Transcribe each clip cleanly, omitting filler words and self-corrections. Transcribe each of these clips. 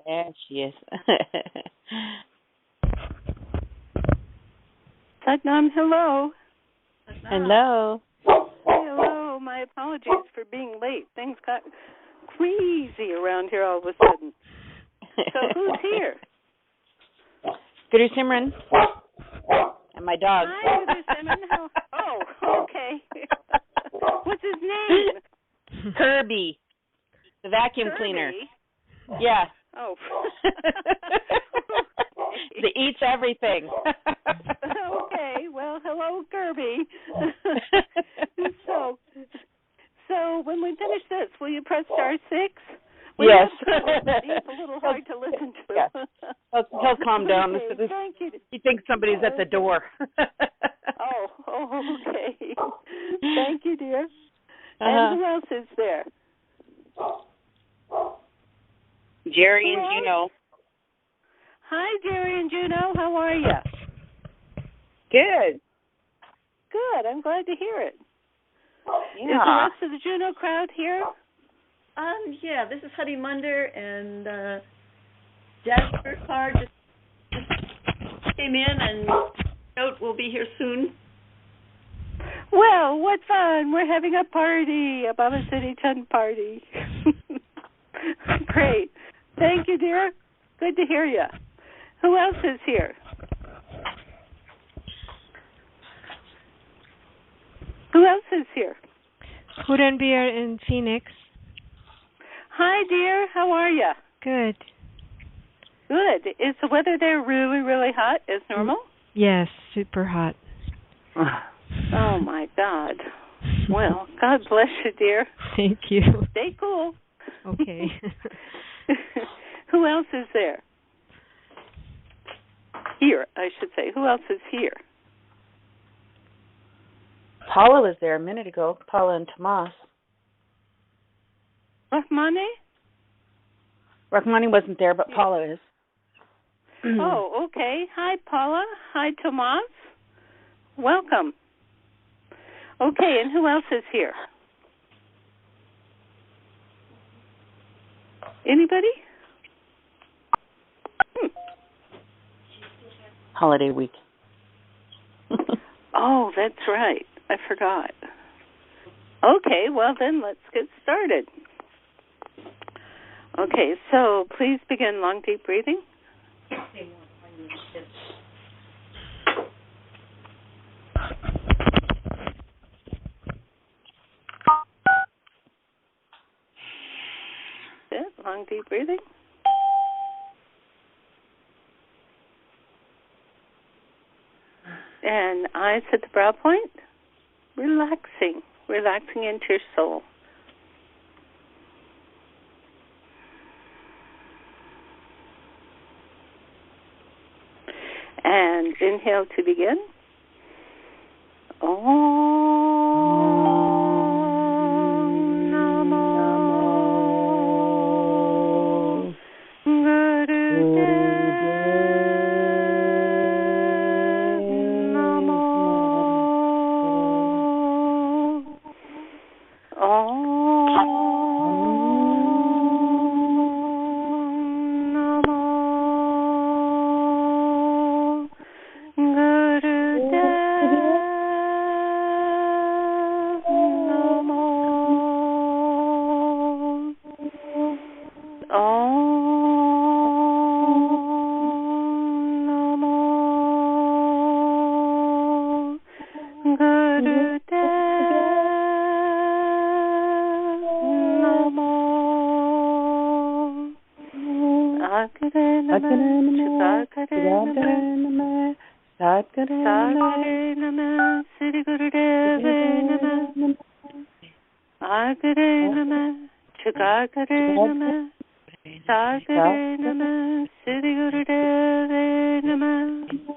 There she is. Satnam, hello. Hello. Hello. My apologies for being late. Things got crazy around here all of a sudden. So who's here? Guru Simran. And my dog. Hi, Guru Simran. Oh, okay. What's his name? Kirby. The vacuum Kirby? cleaner. Yeah. Oh. That eats everything. Okay. Well, hello, Kirby. So when we finish this, will you press *6? Yes. It's a little hard to listen to. Yeah. He'll calm down. Okay, thank you. He thinks somebody's at the door. Okay. Thank you, dear. And who else is there? Jerry and Juno. Hi, Jerry and Juno. How are you? Good. Good. I'm glad to hear it. Yeah. Is the rest of the Juno crowd here? Yeah, this is Huddy Munder, and Jasper Carr just came in, and note we'll be here soon. Well, what fun. We're having a party, a Baba Siri Chand party. Great. Thank you, dear. Good to hear you. Who else is here? Who else is here? Hurenbier in Phoenix. Hi, dear. How are you? Good. Good. Is the weather there really, really hot as normal? Yes, super hot. Oh, my God. Well, God bless you, dear. Thank you. Stay cool. Okay. Who else is there? Here, I should say. Who else is here? Paula was there a minute ago. Paula and Tomas. Rahmani wasn't there, but Paula is. Oh, okay. Hi, Paula. Hi, Tomas. Welcome. Okay, and who else is here? Anybody? Holiday week. Oh, that's right. I forgot. Okay, well then let's get started. Okay, so please begin long, deep breathing. Good. Long, deep breathing. And eyes at the brow point. Relaxing into your soul. And inhale to begin.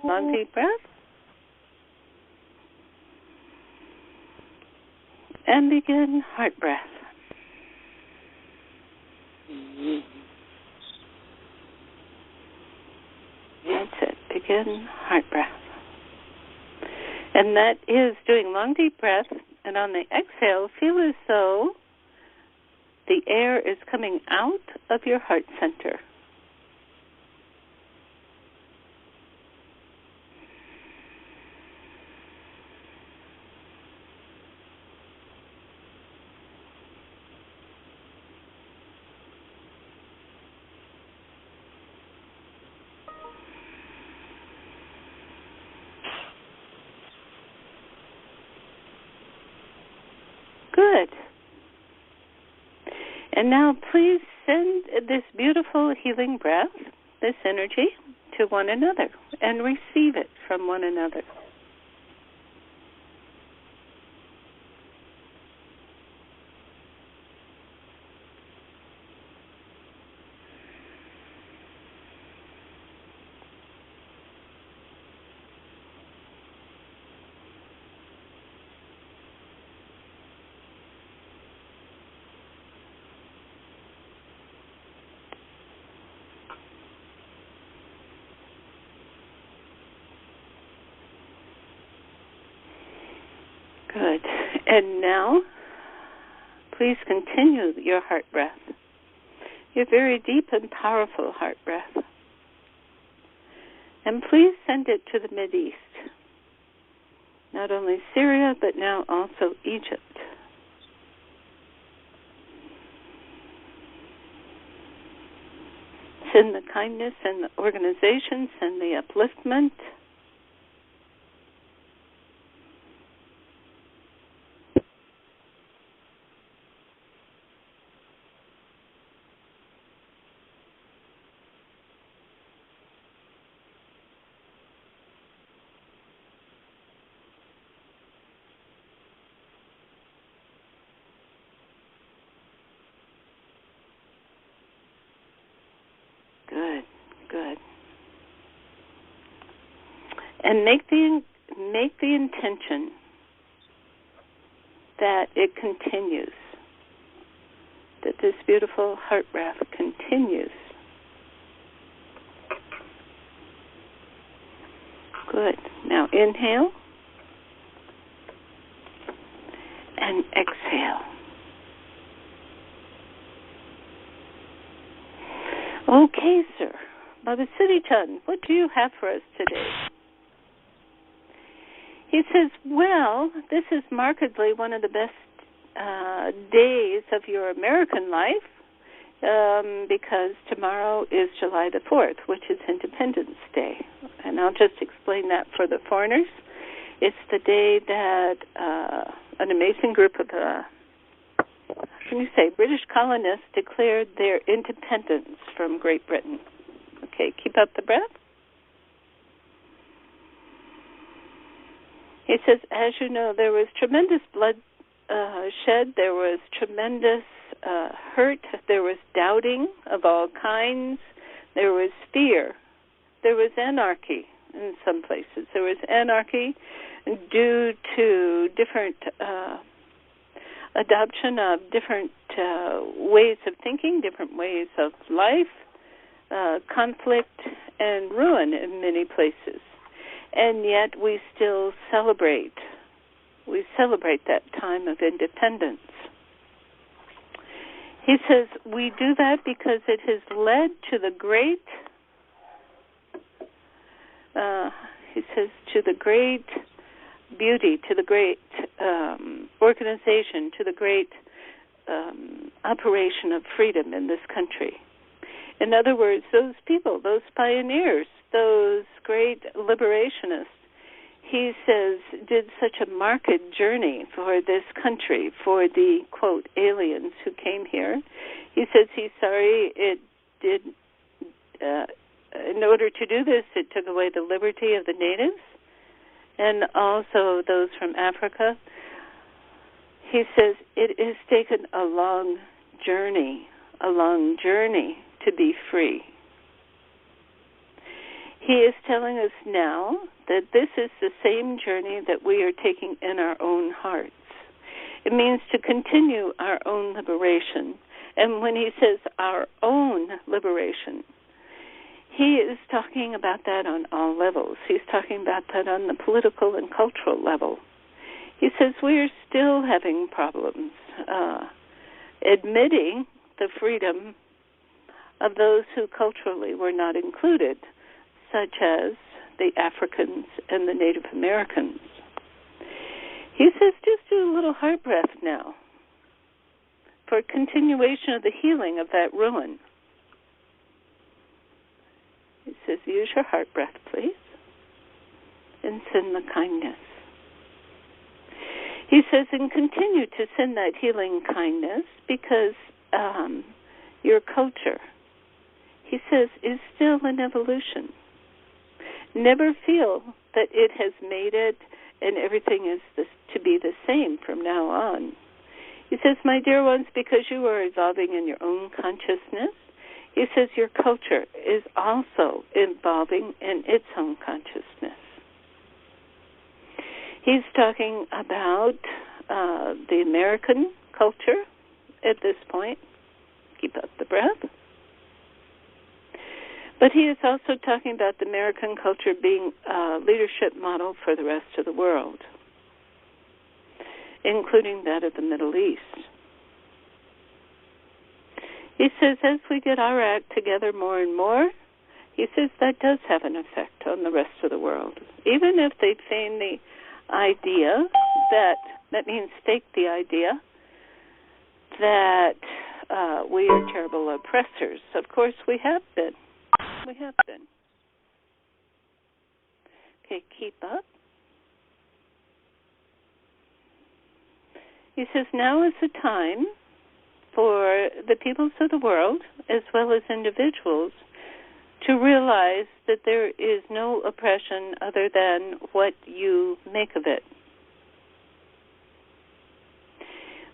Long deep breath. And begin heart breath. That's it. Begin heart breath. And that is doing long deep breath. And on the exhale, feel as though the air is coming out of your heart center And now please send this beautiful healing breath, this energy, to one another and receive it from one another. Good. And now, please continue your heart breath, your very deep and powerful heart breath. And please send it to the Mideast, not only Syria, but now also Egypt. Send the kindness and the organization, send the upliftment. Good, good. And make the intention that it continues, that this beautiful heart breath continues. Good. Now inhale and exhale. Okay, sir. Baba Siri Chand, what do you have for us today? He says, well, this is markedly one of the best days of your American life because tomorrow is July the 4th, which is Independence Day. And I'll just explain that for the foreigners. It's the day that an amazing group of British colonists declared their independence from Great Britain. Okay, keep up the breath. He says, as you know, there was tremendous blood shed, there was tremendous hurt, there was doubting of all kinds, there was fear, there was anarchy in some places. There was anarchy due to different adoption of different ways of thinking, different ways of life, conflict and ruin in many places. And yet we still celebrate. We celebrate that time of independence. He says we do that because it has led to the great, to the great beauty, to the great organization, to the great operation of freedom in this country. In other words, those people, those pioneers, those great liberationists, he says, did such a marked journey for this country, for the, quote, aliens who came here. He says he's sorry it did, in order to do this, it took away the liberty of the natives and also those from Africa. He says it has taken a long journey to be free. He is telling us now that this is the same journey that we are taking in our own hearts. It means to continue our own liberation. And when he says our own liberation, he is talking about that on all levels. He's talking about that on the political and cultural level. He says we are still having problems admitting the freedom of those who culturally were not included, such as the Africans and the Native Americans. He says just do a little heart breath now for continuation of the healing of that ruin. He says use your heart breath, please, and send the kindness. He says and continue to send that healing kindness because your culture, he says, is still in evolution. Never feel that it has made it and everything is to be the same from now on. He says, my dear ones, because you are evolving in your own consciousness, he says your culture is also evolving in its own consciousness. He's talking about the American culture at this point. Keep up the breath. But he is also talking about the American culture being a leadership model for the rest of the world, including that of the Middle East. He says as we get our act together more and more, he says that does have an effect on the rest of the world. Even if they feign the idea that means stake the idea that we are terrible oppressors. Of course we have been. We have been. Okay, keep up. He says now is the time for the peoples of the world, as well as individuals, to realize that there is no oppression other than what you make of it.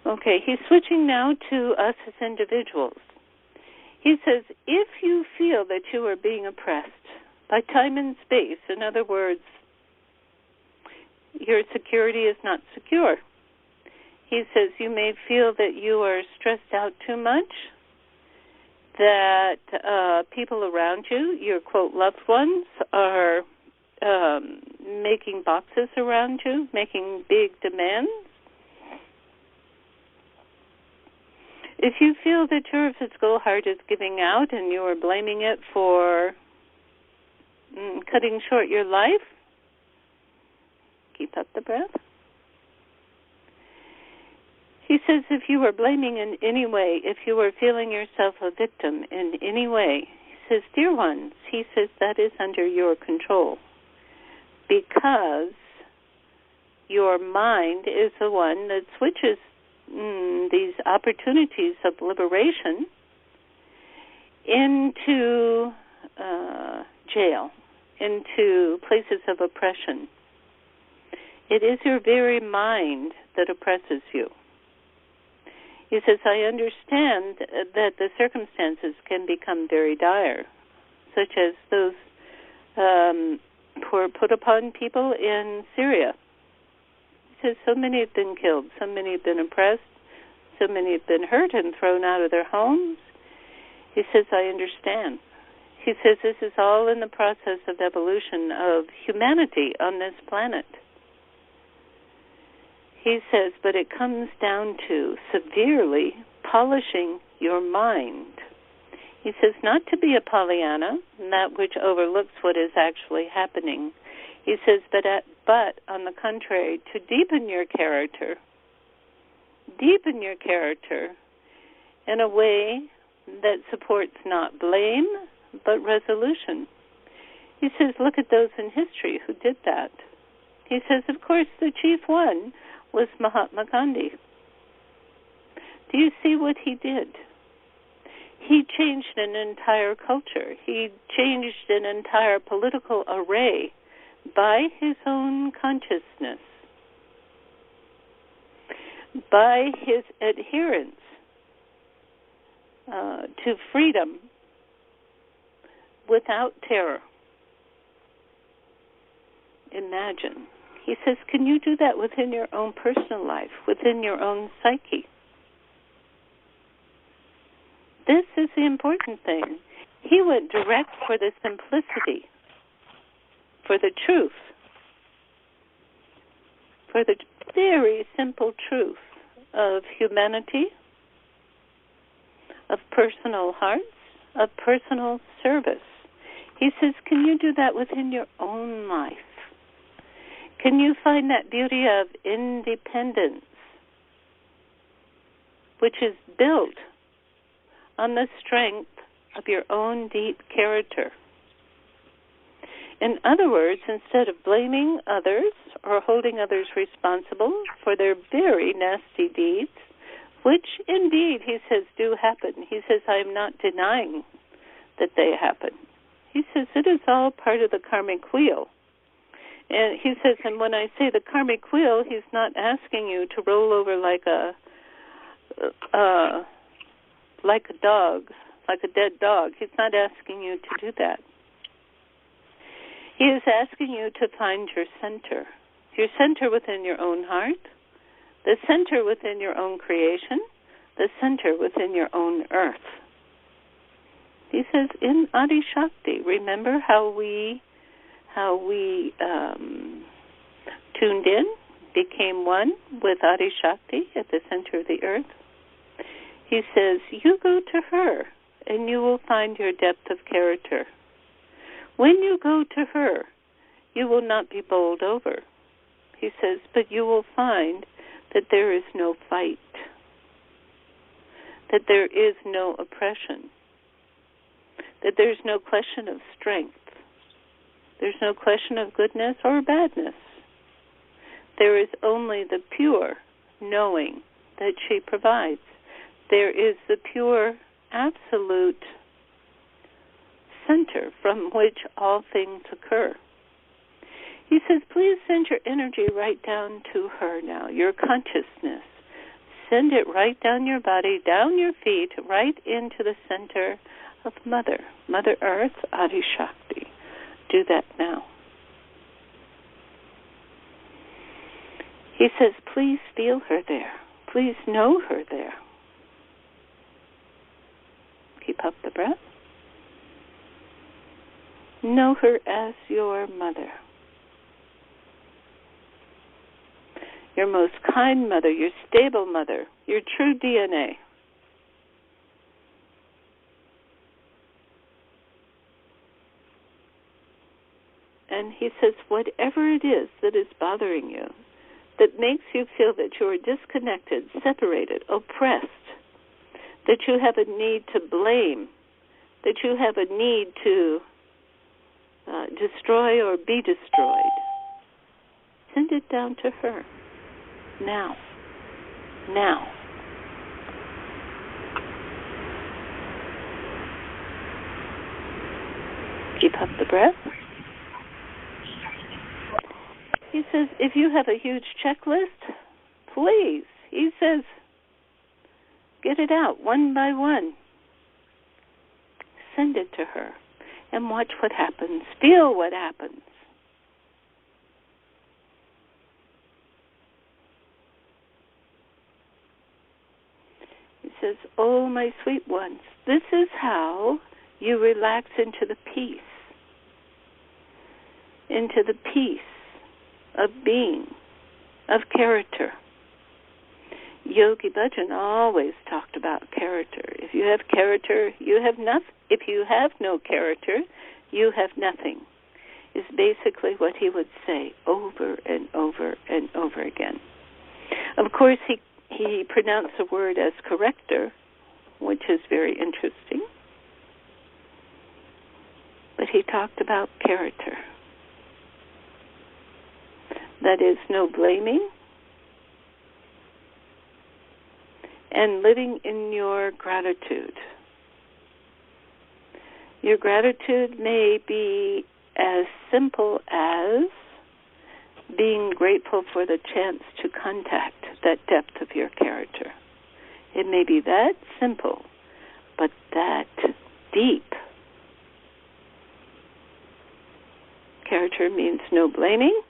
Okay, he's switching now to us as individuals. He says, if you feel that you are being oppressed by time and space, in other words, your security is not secure. He says you may feel that you are stressed out too much, that people around you, your, quote, loved ones, are making boxes around you, making big demands. If you feel that your physical heart is giving out and you are blaming it for cutting short your life, keep up the breath. He says if you are blaming in any way, if you are feeling yourself a victim in any way, he says, dear ones, he says that is under your control because your mind is the one that switches these opportunities of liberation into jail, into places of oppression. It is your very mind that oppresses you. He says, I understand that the circumstances can become very dire, such as those put upon people in Syria. He says, so many have been killed, so many have been oppressed, so many have been hurt and thrown out of their homes. He says, I understand. He says, this is all in the process of evolution of humanity on this planet. He says, but it comes down to severely polishing your mind. He says, not to be a Pollyanna, that which overlooks what is actually happening. He says, but on the contrary, to deepen your character in a way that supports not blame, but resolution. He says, look at those in history who did that. He says, of course, the chief one was Mahatma Gandhi. Do you see what he did? He changed an entire culture. He changed an entire political array by his own consciousness, by his adherence to freedom without terror. Imagine. He says, can you do that within your own personal life, within your own psyche? This is the important thing. He went direct for the simplicity, for the truth, for the very simple truth of humanity, of personal hearts, of personal service. He says, can you do that within your own life? Can you find that beauty of independence, which is built on the strength of your own deep character? In other words, instead of blaming others or holding others responsible for their very nasty deeds, which indeed, he says, do happen. He says, I'm not denying that they happen. He says, it is all part of the karmic wheel. And he says, and when I say the karmic wheel, he's not asking you to roll over like a dog, like a dead dog. He's not asking you to do that. He is asking you to find your center within your own heart, the center within your own creation, the center within your own earth. He says, in Adi Shakti, remember how we tuned in, became one with Adi Shakti at the center of the earth? He says, you go to her and you will find your depth of character. When you go to her, you will not be bowled over. He says, but you will find that there is no fight, that there is no oppression, that there's no question of strength. There's no question of goodness or badness. There is only the pure knowing that she provides. There is the pure, absolute center from which all things occur. He says, please send your energy right down to her now, your consciousness. Send it right down your body, down your feet, right into the center of Mother Earth, Adi Shakti. Do that now. He says, please feel her there. Please know her there. Keep up the breath. Know her as your mother. Your most kind mother, your stable mother, your true DNA. And he says, whatever it is that is bothering you, that makes you feel that you are disconnected, separated, oppressed, that you have a need to blame, that you have a need to destroy or be destroyed, send it down to her. Now. Now. Keep up the breath. He says, if you have a huge checklist, please, he says, get it out one by one. Send it to her and watch what happens. Feel what happens. He says, oh, my sweet ones, this is how you relax into the peace of being, of character. Yogi Bhajan always talked about character. If you have character, you have nothing. If you have no character, you have nothing, is basically what he would say over and over and over again. Of course, he pronounced the word as corrector, which is very interesting. But he talked about character. That is, no blaming, and living in your gratitude. Your gratitude may be as simple as being grateful for the chance to contact that depth of your character. It may be that simple, but that deep. Character means no blaming,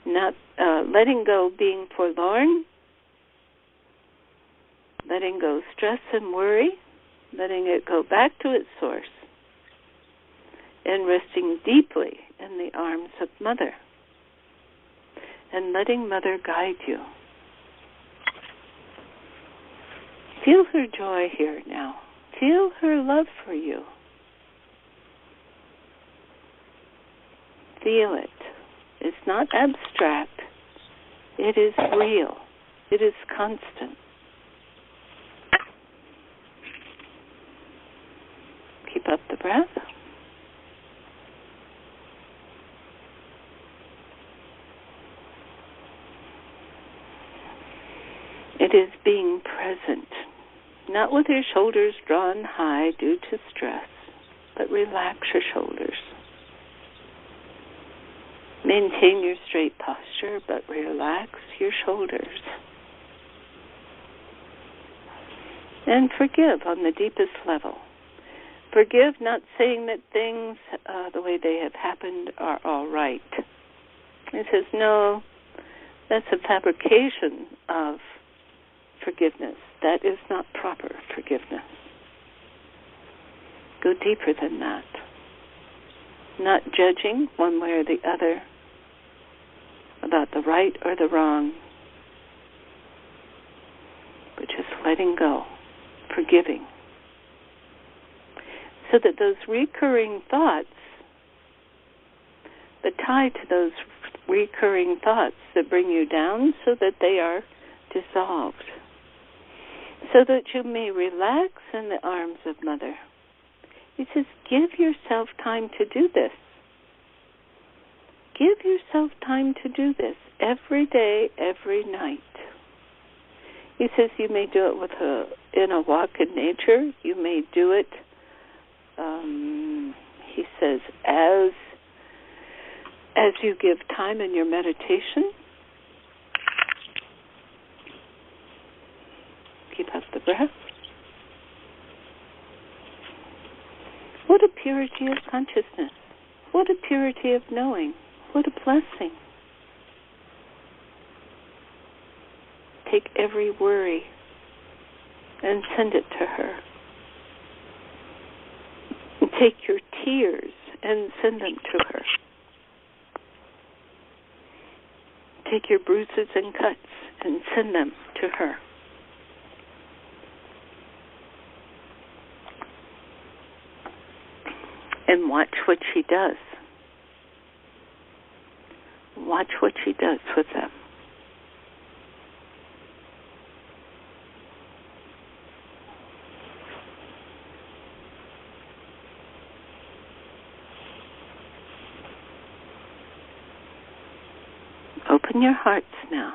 not letting go being forlorn, letting go stress and worry, letting it go back to its source, and resting deeply in the arms of Mother, and letting Mother guide you. Feel her joy here now. Feel her love for you. Feel it. It's not abstract. It is real. It is constant. Keep up the breath. It is being present, not with your shoulders drawn high due to stress, but relax your shoulders. Maintain your straight posture, but relax your shoulders. And forgive on the deepest level. Forgive, not saying that things the way they have happened are all right. It says, no, that's a fabrication of forgiveness. That is not proper forgiveness. Go deeper than that. Not judging one way or the other about the right or the wrong, but just letting go, forgiving. So that those recurring thoughts, the tie to those recurring thoughts that bring you down, so that they are dissolved. So that you may relax in the arms of Mother. He says, give yourself time to do this. Give yourself time to do this every day, every night. He says you may do it in a walk in nature. You may do it, he says, as you give time in your meditation. Keep up the breath. What a purity of consciousness. What a purity of knowing. What a blessing. Take every worry and send it to her. And take your tears and send them to her. Take your bruises and cuts and send them to her. And watch what she does. Watch what she does with them. Open your hearts now.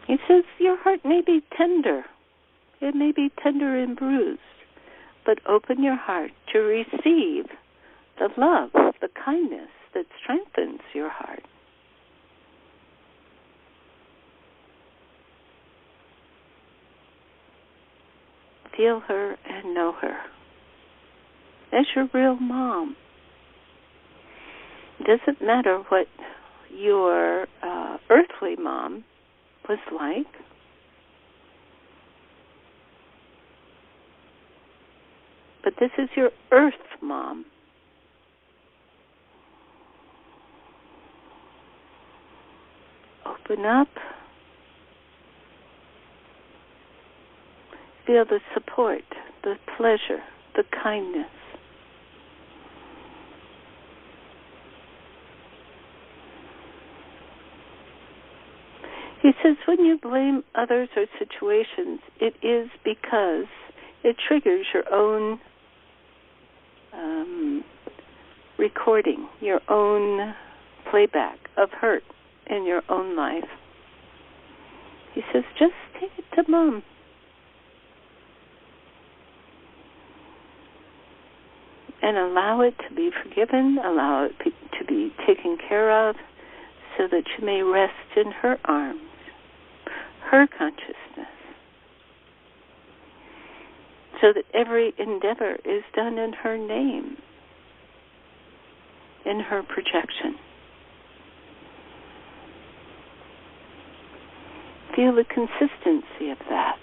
He says your heart may be tender. It may be tender and bruised. But open your heart to receive the love, the kindness that strengthens your heart. Feel her and know her as your real mom. It doesn't matter what your earthly mom was like. But this is your earth mom. Open up. Feel the support, the pleasure, the kindness. He says when you blame others or situations, it is because it triggers your own recording, your own playback of hurt in your own life. He says, just take it to Mom. And allow it to be forgiven, allow it to be taken care of, so that you may rest in her arms, her consciousness, so that every endeavor is done in her name, in her projection. Feel the consistency of that.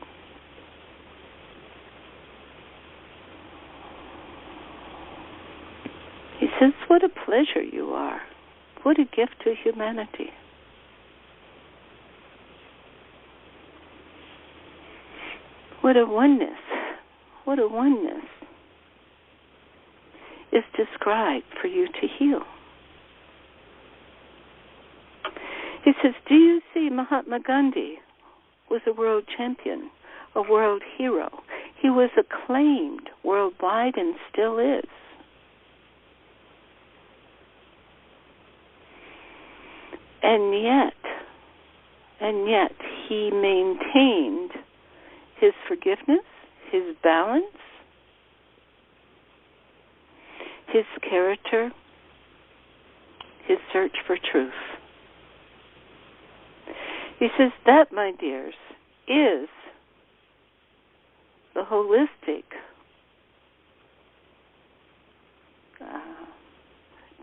He says, what a pleasure you are. What a gift to humanity. What a oneness. What a oneness is described for you to heal. He says, do you see Mahatma Gandhi was a world champion, a world hero. He was acclaimed worldwide and still is. And yet, and yet he maintained his forgiveness, his balance, his character, his search for truth. He says that, my dears, is the holistic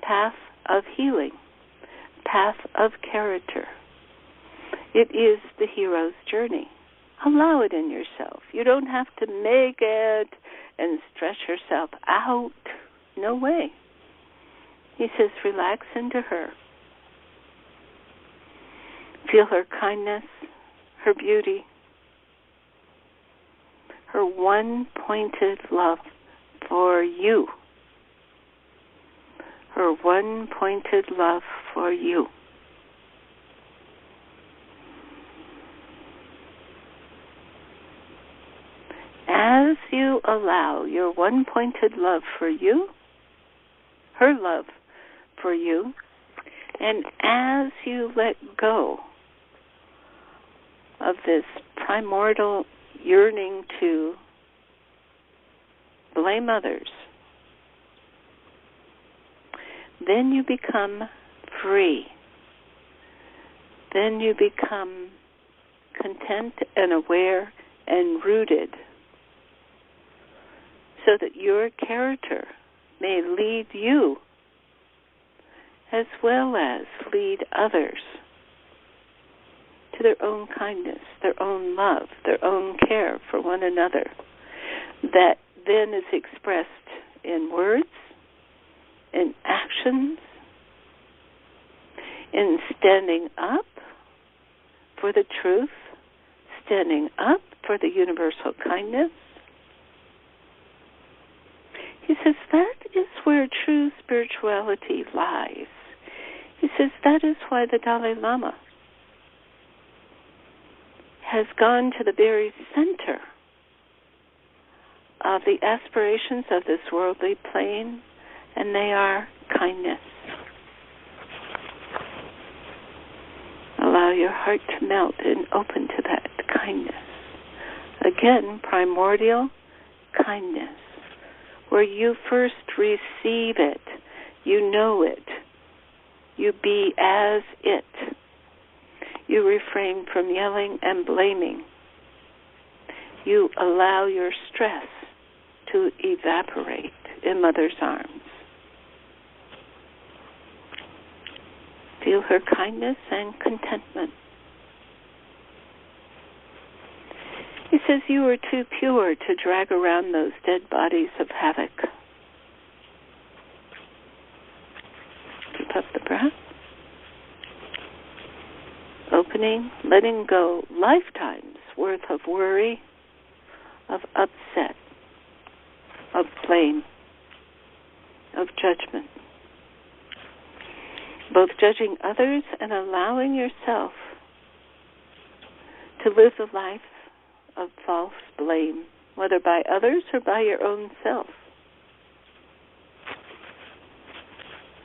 path of healing, path of character. It is the hero's journey. Allow it in yourself. You don't have to make it and stretch yourself out. No way. He says, relax into her. Feel her kindness, her beauty, her one-pointed love for you. Her one-pointed love for you. As you allow your one-pointed love for you, her love for you, and as you let go of this primordial yearning to blame others, then you become free. Then you become content and aware and rooted, so that your character may lead you as well as lead others to their own kindness, their own love, their own care for one another. That then is expressed in words, in actions, in standing up for the truth, standing up for the universal kindness. He says that is where true spirituality lies. He says that is why the Dalai Lama has gone to the very center of the aspirations of this worldly plane, and they are kindness. Allow your heart to melt and open to that kindness. Again, primordial kindness, where you first receive it, you know it, you be as it. You refrain from yelling and blaming. You allow your stress to evaporate in Mother's arms. Feel her kindness and contentment. He says you are too pure to drag around those dead bodies of havoc. Keep up the breath. Opening, letting go lifetimes worth of worry, of upset, of blame, of judgment. Both judging others and allowing yourself to live the life of false blame, whether by others or by your own self.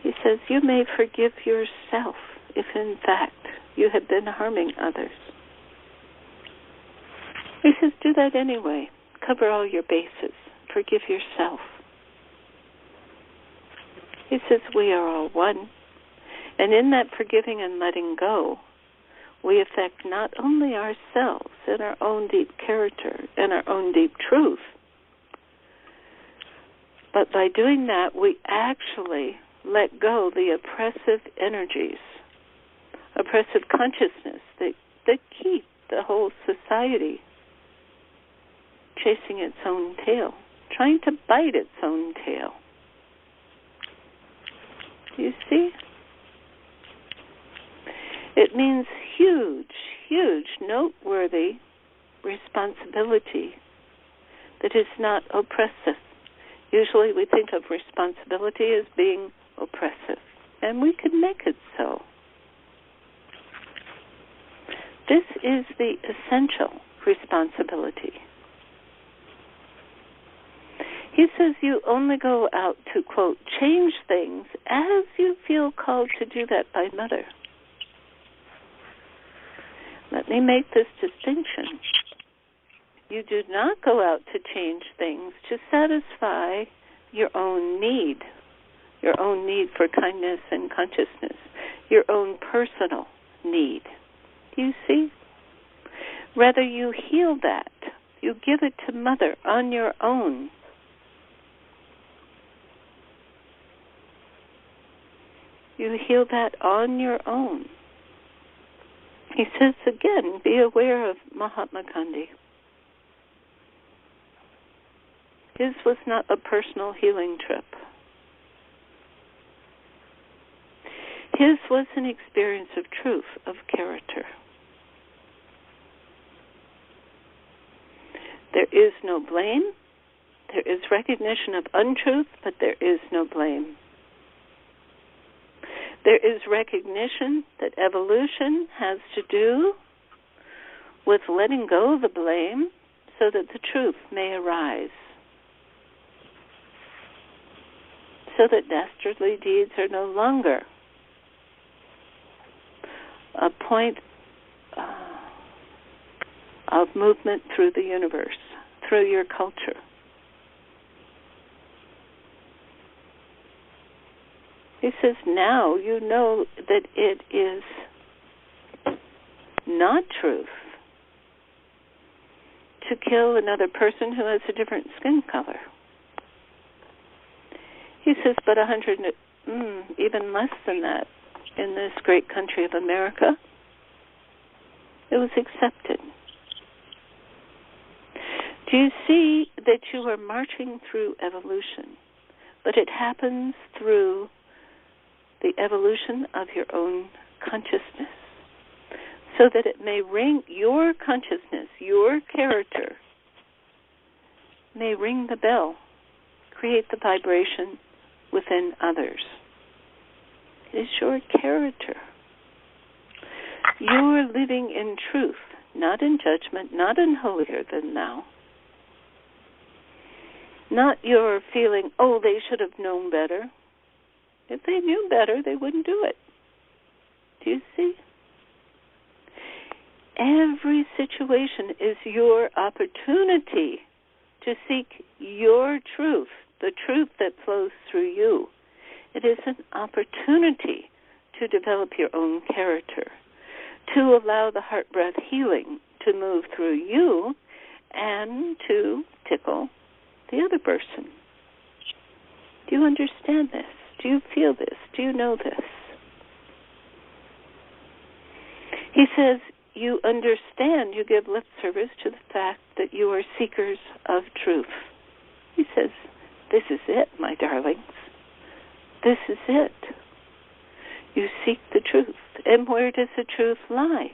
He says you may forgive yourself if in fact you have been harming others. He says do that anyway. Cover all your bases. Forgive yourself. He says we are all one. And in that forgiving and letting go, we affect not only ourselves and our own deep character and our own deep truth, but by doing that, we actually let go the oppressive energies, oppressive consciousness that keep the whole society chasing its own tail, trying to bite its own tail. You see? It means huge, huge, noteworthy responsibility that is not oppressive. Usually we think of responsibility as being oppressive, and we can make it so. This is the essential responsibility. He says you only go out to, quote, change things as you feel called to do that by Mother. They make this distinction. You do not go out to change things to satisfy your own need for kindness and consciousness, your own personal need. Do you see? Rather, you heal that. You give it to Mother on your own. You heal that on your own. He says again, be aware of Mahatma Gandhi. His was not a personal healing trip. His was an experience of truth, of character. There is no blame. There is recognition of untruth, but there is no blame. There is recognition that evolution has to do with letting go of the blame so that the truth may arise, so that dastardly deeds are no longer a point of movement through the universe, through your culture. He says, now you know that it is not truth to kill another person who has a different skin color. He says, but 100, even less than that, in this great country of America, it was accepted. Do you see that you are marching through evolution, but it happens through the evolution of your own consciousness, so that it may ring your consciousness, your character, may ring the bell, create the vibration within others. It is your character. You are living in truth, not in judgment, not in holier than thou. Not your feeling, oh, they should have known better. If they knew better, they wouldn't do it. Do you see? Every situation is your opportunity to seek your truth, the truth that flows through you. It is an opportunity to develop your own character, to allow the heart breath healing to move through you and to tickle the other person. Do you understand this? Do you feel this? Do you know this? He says, you understand, you give lip service to the fact that you are seekers of truth. He says, this is it, my darlings. This is it. You seek the truth. And where does the truth lie?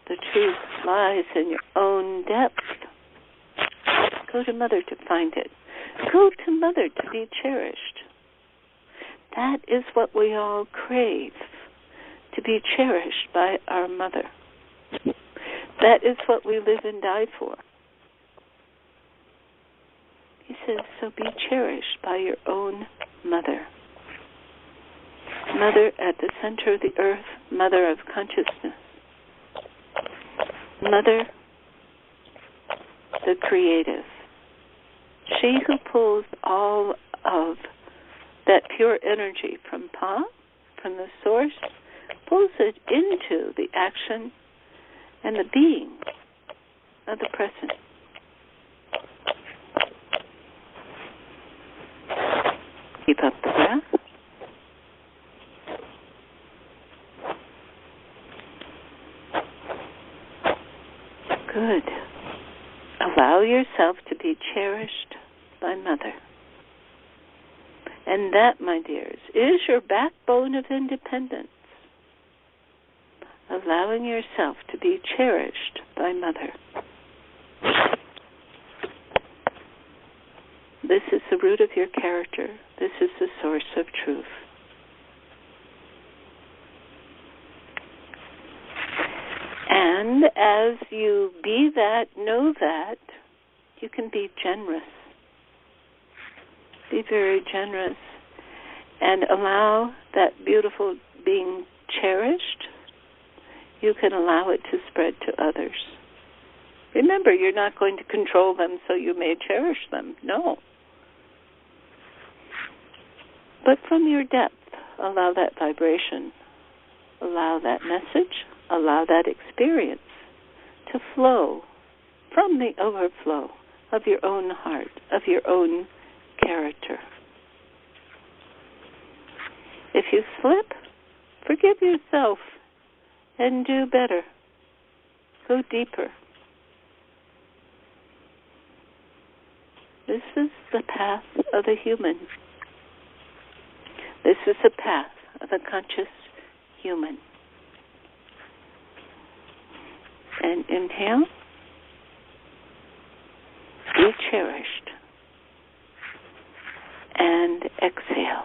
The truth lies in your own depth. Go to Mother to find it. Go to Mother to be cherished. That is what we all crave, to be cherished by our Mother. That is what we live and die for. He says, so be cherished by your own Mother. Mother at the center of the earth, Mother of consciousness. Mother, the creative. She who pulls all of that pure energy from Pa, from the source, pulls it into the action and the being of the present. Keep up the breath. Good. Allow yourself to be cherished by Mother. And that, my dears, is your backbone of independence. Allowing yourself to be cherished by Mother. This is the root of your character. This is the source of truth. And as you be that, know that, you can be generous. Be very generous and allow that beautiful being cherished you can allow it to spread to others. Remember, you're not going to control them so you may cherish them. No. But from your depth, allow that vibration, allow that message, allow that experience to flow from the overflow of your own heart, of your own character. If you slip, forgive yourself and do better. Go deeper. This is the path of the human. This is the path of a conscious human. And inhale. Be cherished. And exhale.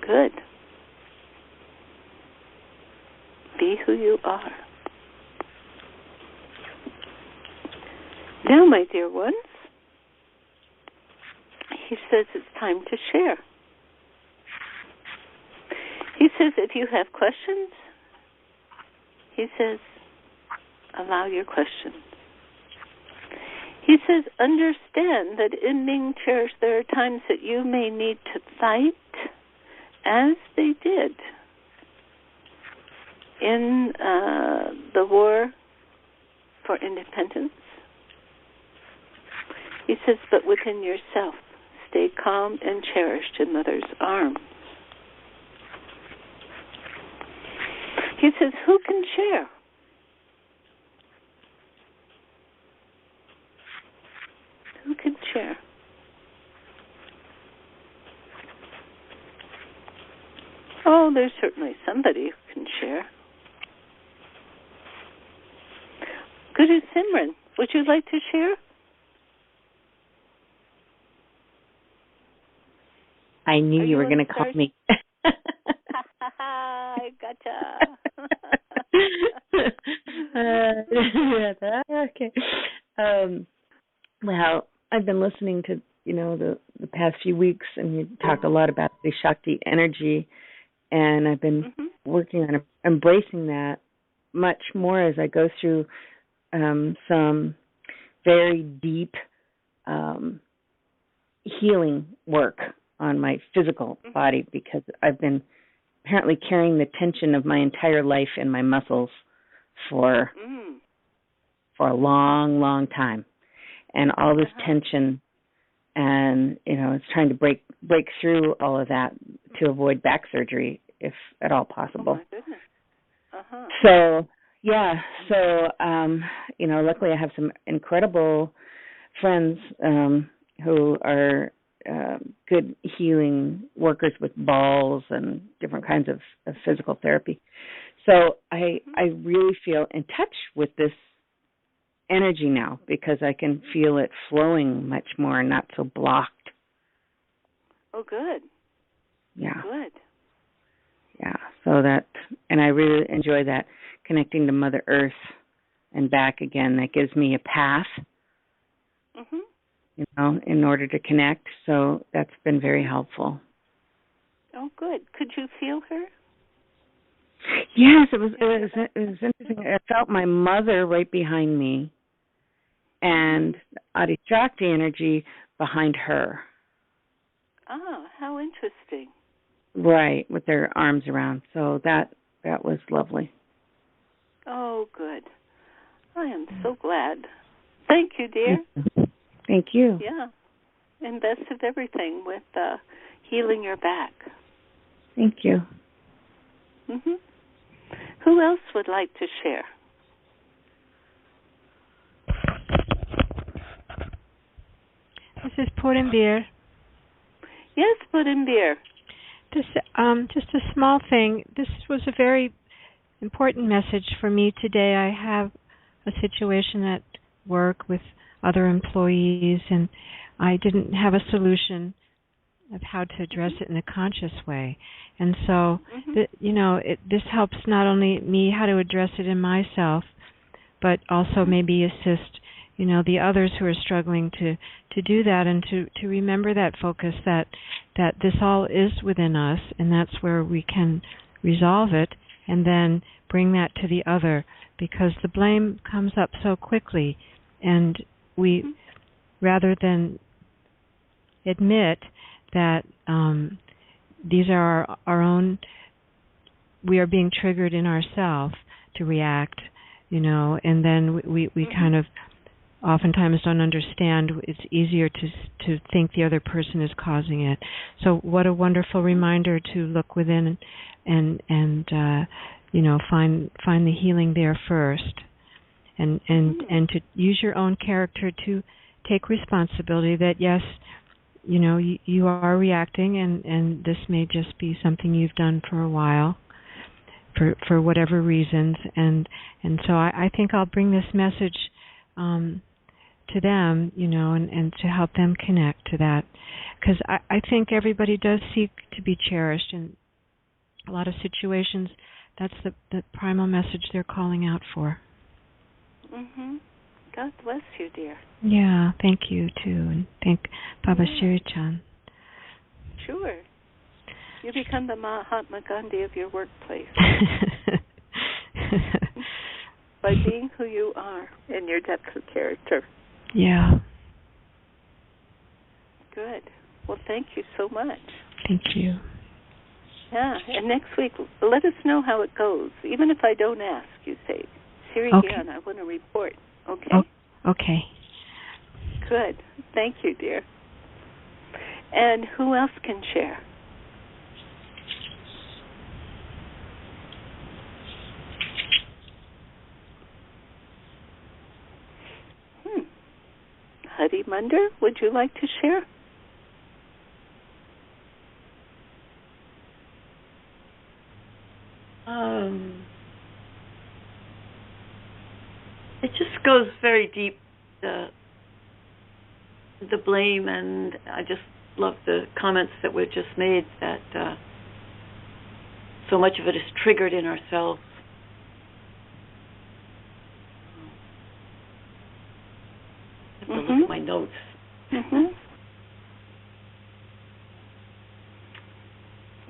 Good. Be who you are. Now, my dear ones, he says it's time to share. He says if you have questions, he says, allow your questions. He says, understand that in being cherished, there are times that you may need to fight, as they did in the war for independence. He says, but within yourself, stay calm and cherished in Mother's arms. He says, who can share? Who can share? Oh, there's certainly somebody who can share. Guru Simran, would you like to share? I knew you were going to call me. I gotcha. Okay. Well, I've been listening to, the past few weeks, and you talked a lot about the Shakti energy, and I've been working on embracing that much more as I go through some very deep healing work on my physical body, because I've been apparently carrying the tension of my entire life in my muscles for a long, long time. And all this tension, and, it's trying to break through all of that to avoid back surgery, if at all possible. Oh, my goodness. So, yeah. So, luckily I have some incredible friends who are good healing workers with balls and different kinds of physical therapy. So I really feel in touch with this energy now, because I can feel it flowing much more and not so blocked. Oh, good. Yeah. Good. Yeah. So and I really enjoy that, connecting to Mother Earth and back again. That gives me a path. In order to connect. So that's been very helpful. Oh, good. Could you feel her? Yes, it was interesting. I felt my mother right behind me, and Adi Shakti energy behind her. Ah, how interesting. Right, with their arms around. So that was lovely. Oh, good. I am so glad. Thank you, dear. Thank you. Yeah. And best of everything with healing your back. Thank you. Who else would like to share? This is Purimbir. Yes, Purimbir. This, just a small thing. This was a very important message for me today. I have a situation at work with other employees, and I didn't have a solution of how to address it in a conscious way. And so, this helps not only me how to address it in myself, but also maybe assist, the others who are struggling to do that, and to remember that focus that this all is within us, and that's where we can resolve it, and then bring that to the other, because the blame comes up so quickly, and we, rather than admit that these are our own, we are being triggered in ourselves to react, and then we kind of oftentimes don't understand. It's easier to think the other person is causing it. So what a wonderful reminder to look within and find the healing there first, and to use your own character to take responsibility that yes, you are reacting, and this may just be something you've done for a while for whatever reasons, and so I think I'll bring this message to them, and to help them connect to that, because I think everybody does seek to be cherished. In a lot of situations, that's the primal message they're calling out for. God bless you, dear. Yeah, thank you too, and thank Baba Siri Chand. Sure. You become the Mahatma Gandhi of your workplace by being who you are in your depth of character. Yeah. Good. Well, thank you so much. Thank you. Yeah, and next week, let us know how it goes. Even if I don't ask, you say, Siri Gian, I want to report. Okay? Oh, okay. Good. Thank you, dear. And who else can share? Hadi Munder, would you like to share? It just goes very deep, the blame, and I just love the comments that were just made, that so much of it is triggered in ourselves. I have to look at my notes.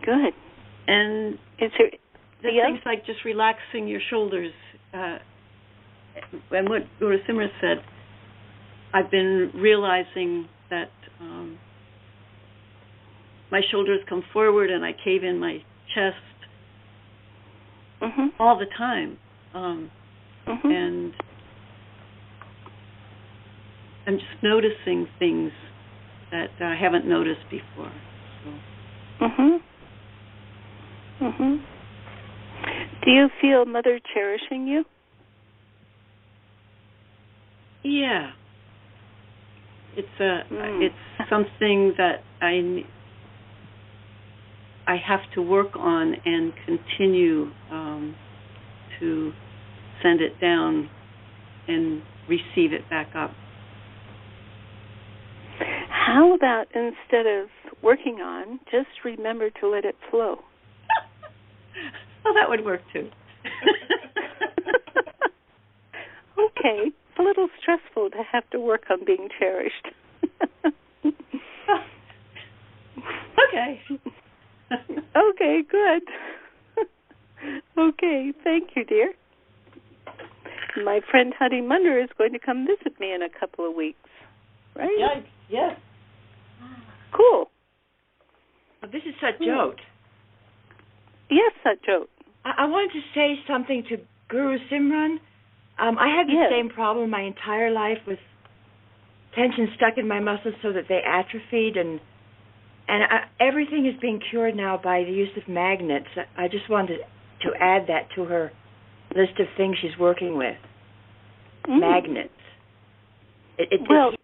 Good. And is there things like just relaxing your shoulders, and what Guru Simra said, I've been realizing that my shoulders come forward and I cave in my chest all the time. And I'm just noticing things that I haven't noticed before. Do you feel Mother cherishing you? Yeah. It's something that I have to work on and continue to send it down and receive it back up. How about instead of working on, just remember to let it flow? Well, that would work too. Okay. It's a little stressful to have to work on being cherished. Okay. Okay, good. Okay, thank you, dear. My friend Hadi Munder is going to come visit me in a couple of weeks, right? Yes. Cool. Well, this is Satjot. Yes, Satjot. I wanted to say something to Guru Simran. I had the same problem my entire life, with tension stuck in my muscles so that they atrophied, and everything is being cured now by the use of magnets. I just wanted to add that to her list of things she's working with. Magnets. It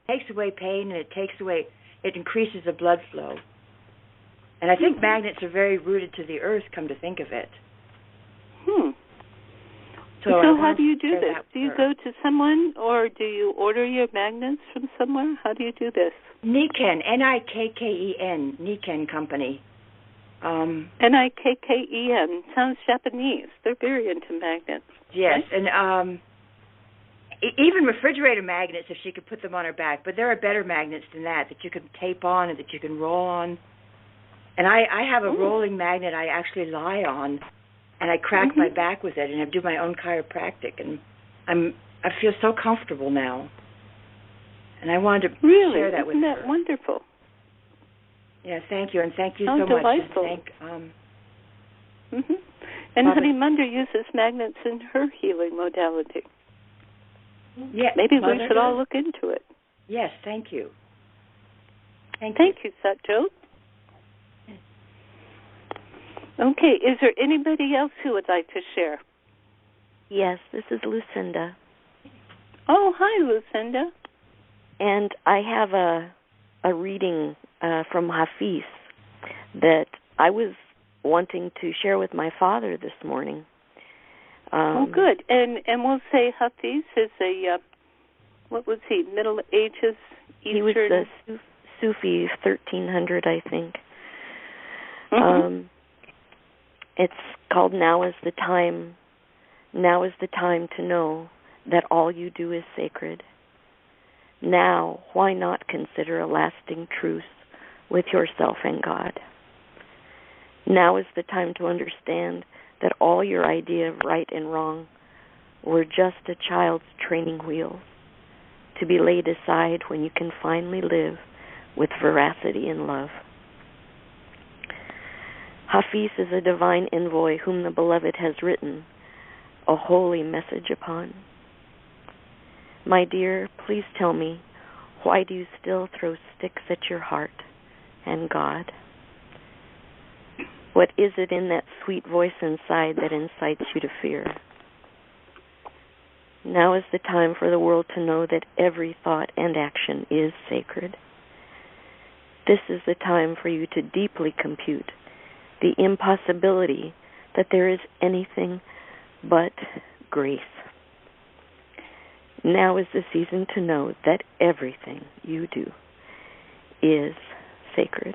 takes away pain, and it increases the blood flow. And I think magnets are very rooted to the earth, come to think of it. So how do you do this? Do you go to someone, or do you order your magnets from somewhere? How do you do this? Nikken, Nikken, Nikken Company. Nikken sounds Japanese. They're very into magnets. Yes, right? And even refrigerator magnets, if she could put them on her back. But there are better magnets than that you can tape on and that you can roll on. And I have a rolling magnet I actually lie on and I crack my back with it, and I do my own chiropractic, and I feel so comfortable now. And I wanted to share that with her. Isn't that wonderful? Yeah, thank you, and thank you so much. Delightful. And Honey Munder uses magnets in her healing modality. Yeah, maybe we should all look into it. Yes, thank you. Thank you, Satjo. Okay, is there anybody else who would like to share? Yes, this is Lucinda. Oh, hi, Lucinda. And I have a reading from Hafiz that I was wanting to share with my father this morning. Oh, good. And we'll say Hafiz is what was he, Middle Ages Eastern? He was the Sufi, 1300, I think. It's called Now is the Time to Know that All You Do is Sacred. Now, why not consider a lasting truce with yourself and God? Now is the time to understand that all your idea of right and wrong were just a child's training wheels to be laid aside when you can finally live with veracity and love. Hafiz is a divine envoy whom the Beloved has written a holy message upon. My dear, please tell me, why do you still throw sticks at your heart and God? What is it in that sweet voice inside that incites you to fear? Now is the time for the world to know that every thought and action is sacred. This is the time for you to deeply compute the impossibility that there is anything but grace. Now is the season to know that everything you do is sacred.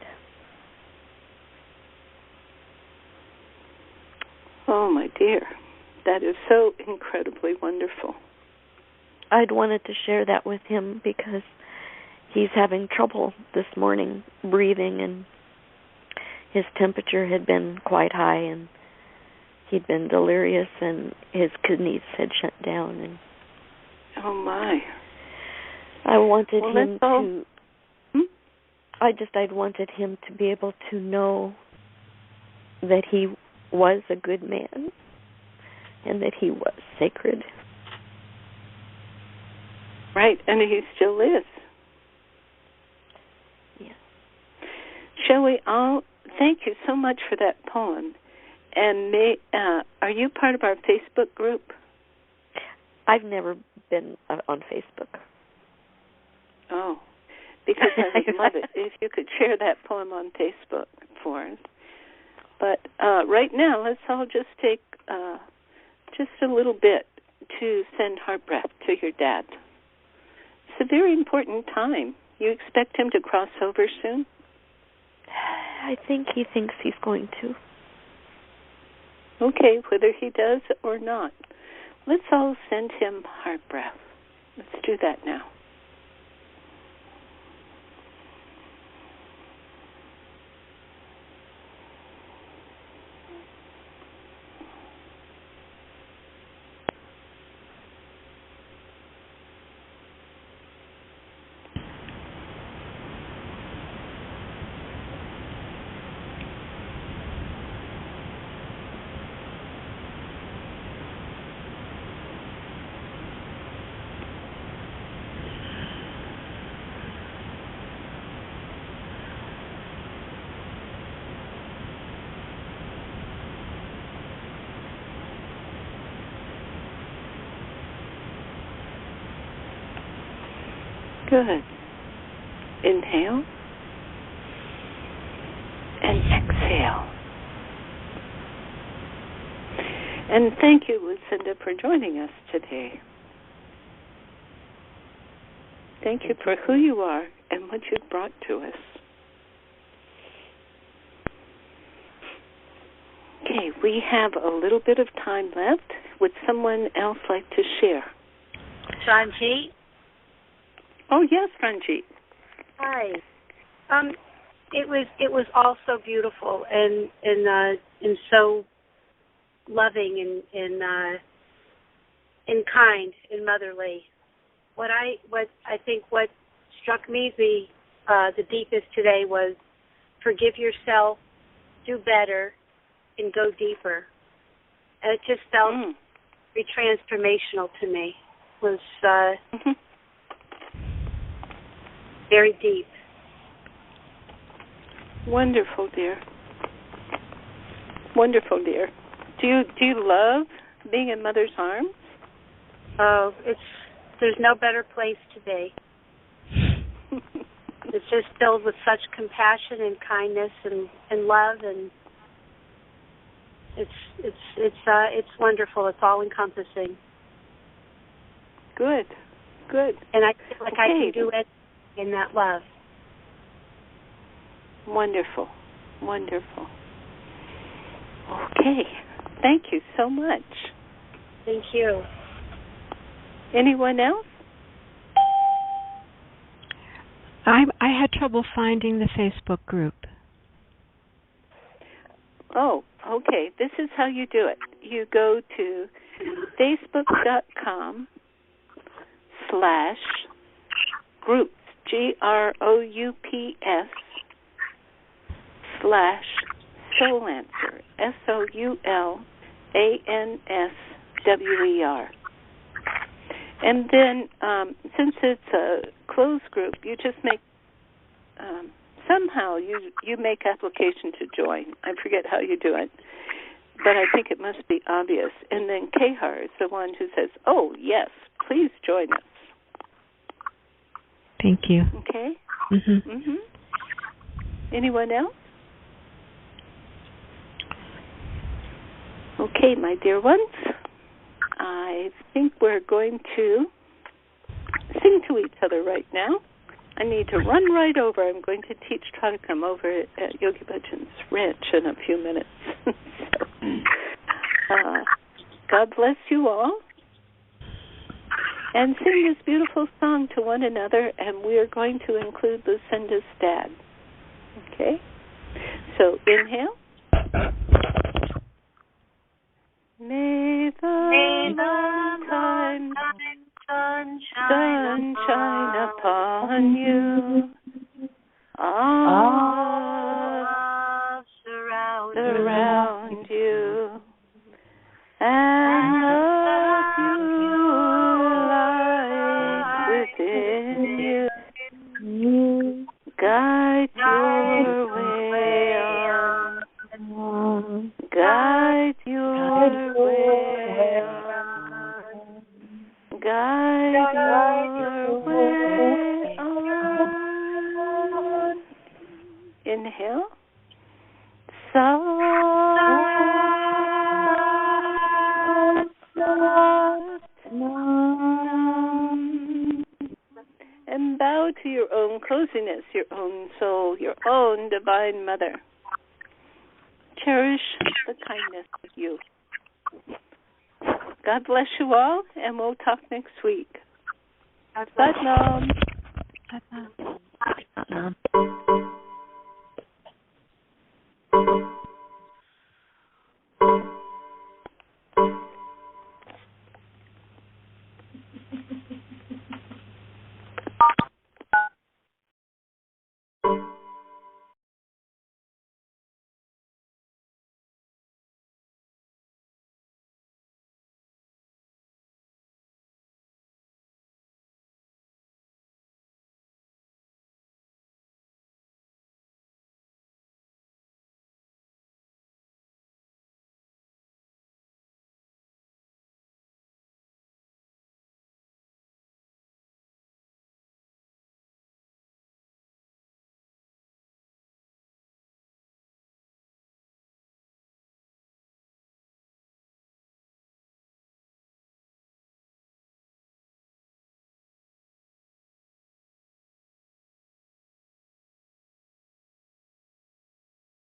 Oh, my dear. That is so incredibly wonderful. I'd wanted to share that with him because he's having trouble this morning breathing, and his temperature had been quite high, and he'd been delirious, and his kidneys had shut down. And oh, my. I wanted him to... I'd wanted him to be able to know that he was a good man and that he was sacred. Right, and he still is. Yeah. Shall we all... Thank you so much for that poem. And are you part of our Facebook group? I've never been on Facebook. Oh, because I would love it if you could share that poem on Facebook for us. But right now, let's all just take just a little bit to send heart breath to your dad. It's a very important time. You expect him to cross over soon? I think he thinks he's going to. Okay, whether he does or not, let's all send him heart breath. Let's do that now. Good. Inhale and exhale. And thank you, Lucinda, for joining us today. Thank you for who you are and what you've brought to us. Okay, we have a little bit of time left. Would someone else like to share? Sanjeet? Oh, yes, Ranjit. Hi. It was all so beautiful and so loving and kind and motherly. What I think what struck me the deepest today was forgive yourself, do better, and go deeper. And it just felt very transformational to me. It was very deep. Wonderful, dear. Wonderful, dear. Do you love being in Mother's arms? Oh, there's no better place to be. It's just filled with such compassion and kindness and love, and it's wonderful. It's all encompassing. Good. And I feel like I can do it in that love. Wonderful. Okay. Thank you so much. Thank you. Anyone else? I had trouble finding the Facebook group. Oh, okay. This is how you do it. You go to facebook.com/groups, GROUPS /Soulanswer, SOULANSWER. And then, since it's a closed group, you just make, somehow you make application to join. I forget how you do it, but I think it must be obvious. And then Kehar is the one who says, oh, yes, please join us. Thank you. Okay? Mm-hmm. Anyone else? Okay, my dear ones, I think we're going to sing to each other right now. I need to run right over. I'm going to teach Tratakam over at Yogi Bhajan's ranch in a few minutes. God bless you all. And sing this beautiful song to one another, and we are going to include Lucinda's dad. Okay? So inhale. May the time sunshine upon you. All surround you. And love you light within you. Guide your way on. Guide your way on. Guide your way on. Inhale. And bow to your own coziness, your own soul, your own divine mother. Cherish the kindness of you. God bless you all, and we'll talk next week. Bye, Mom. Bye.